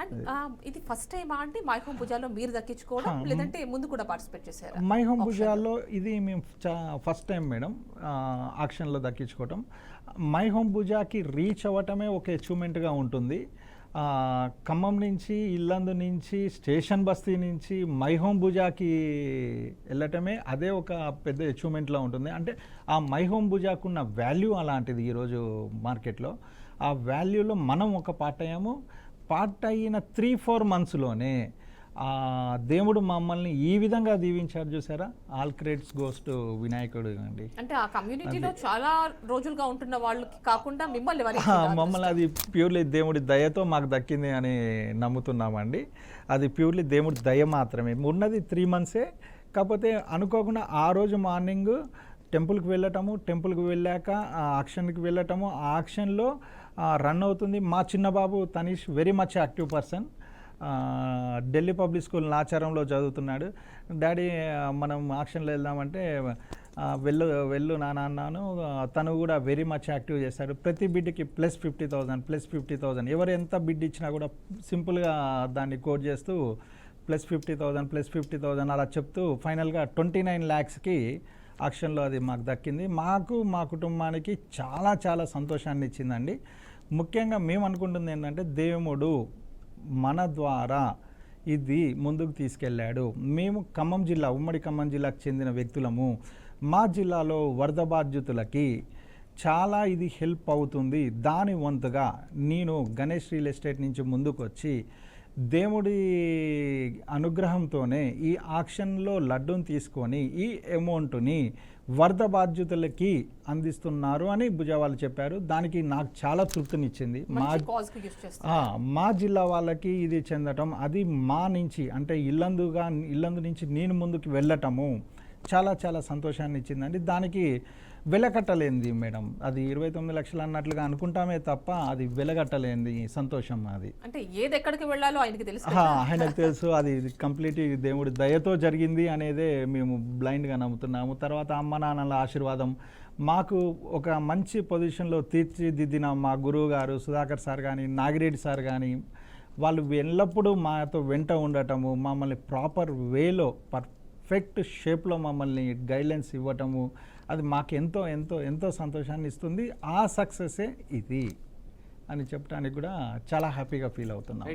And ఇది first టైమా అంటే మై హోమ్ పూజాలో మీరు దక్కించుకోవడం, లేదంటే ముందు కూడా పార్టిసిపేట్ చేశారా? మై హోమ్ పూజాలో ఇది మేము ఫస్ట్ టైం మేడం ఆక్షన్లో దక్కించుకోవటం. మై హోమ్ పూజాకి రీచ్ అవ్వటమే ఒక అచీవ్మెంట్గా ఉంటుంది. ఖమ్మం నుంచి, ఇల్లందు నుంచి, స్టేషన్ బస్తీ నుంచి మై హోమ్ పూజాకి వెళ్ళటమే అదే ఒక పెద్ద అచీవ్మెంట్లా ఉంటుంది. అంటే ఆ మై హోమ్ పూజాకు ఉన్న వాల్యూ అలాంటిది ఈరోజు మార్కెట్లో. ఆ వాల్యూలో మనం ఒక పార్ట్ అయ్యాము. పార్ట్ అయిన 3-4 మంత్స్లోనే దేవుడు మమ్మల్ని ఈ విధంగా దీవించారు చూసారా. ఆల్ క్రెడిట్స్ గోస్ టు వినాయకుడు అండి. అంటే ఆ కమ్యూనిటీలో చాలా రోజులుగా ఉంటున్న వాళ్ళకి కాకుండా మిమ్మల్ని మమ్మల్ని అది ప్యూర్లీ దేవుడి దయతో మాకు దక్కింది అని నమ్ముతున్నామండి. అది ప్యూర్లీ దేవుడి దయ మాత్రమే. ఉన్నది 3 మంత్సే. కాకపోతే అనుకోకుండా ఆ రోజు మార్నింగ్ టెంపుల్కి వెళ్ళటము, టెంపుల్కి వెళ్ళాక ఆక్షన్కి వెళ్ళటము, ఆ ఆక్షన్లో రన్ అవుతుంది. మా చిన్న బాబు Tanish very much active person, Delhi public school నాచారంలో చదువుతున్నాడు. డాడీ మనం ఆక్షన్లో వెళ్దామంటే వెళ్ళు నాన్న అన్నాను. తను కూడా వెరీ మచ్ యాక్టివ్ చేశాడు. ప్రతి బిడ్కి +50,000 ఎవరు ఎంత బిడ్ ఇచ్చినా కూడా సింపుల్గా దాన్ని కోడ్ చేస్తూ +50,000 అలా చెప్తూ ఫైనల్గా 29 lakhsకి ఆక్షన్లో అది మాకు దక్కింది. మాకు మా కుటుంబానికి చాలా చాలా సంతోషాన్ని ఇచ్చిందండి. ముఖ్యంగా మేము అనుకుంటుంది ఏంటంటే దేవుడు మన ద్వారా ఇది ముందుకు తీసుకెళ్ళాడు. మేము ఖమ్మం జిల్లా, ఉమ్మడి ఖమ్మం జిల్లాకు చెందిన వ్యక్తులము. మా జిల్లాలో వరద బాధితులకి చాలా ఇది హెల్ప్ అవుతుంది. దాని వంతుగా నేను గణేష్ రియల్ ఎస్టేట్ నుంచి ముందుకు వచ్చి దేవుడి అనుగ్రహంతోనే ఈ ఆక్షన్లో లడ్డూని తీసుకొని ఈ అమౌంట్ని వరద బాధ్యతలకి అందిస్తున్నారు అని వాళ్ళు చెప్పారు. దానికి నాకు చాలా తృప్తినిచ్చింది. మా జిల్లా వాళ్ళకి ఇది చెందటం, అది మా నుంచి అంటే ఇల్లందు నుంచి నేను ముందుకు వెళ్ళటము చాలా చాలా సంతోషాన్ని ఇచ్చిందండి. దానికి వెలకట్టలేనిది మేడం. అది 29 లక్షలు అన్నట్లుగా అనుకుంటామే తప్ప అది వెలగట్టలేనిది సంతోషం. అది అంటే ఏది ఎక్కడికి వెళ్ళాలో ఆయనకి తెలుసు, ఆయనకు తెలుసు. అది కంప్లీట్ దేవుడి దయతో జరిగింది అనేదే మేము బ్లైండ్గా నమ్ముతున్నాము. తర్వాత అమ్మ నాన్నల ఆశీర్వాదం, మాకు ఒక మంచి పొజిషన్లో తీర్చిదిద్దిన మా గురువు గారు సుధాకర్ సార్ కానీ, నాగిరెడ్డి సార్ కానీ, వాళ్ళు ఎల్లప్పుడూ మాతో వెంట ఉండటము, మమ్మల్ని ప్రాపర్ వేలో పర్ఫెక్ట్ షేప్లో మమ్మల్ని గైడ్లైన్స్ ఇవ్వటము, అది మాకు ఎంతో ఎంతో ఎంతో సంతోషాన్ని ఇస్తుంది. ఆ సక్సెస్సే ఇది అని చెప్పడానికి కూడా చాలా హ్యాపీగా ఫీల్ అవుతున్నాం.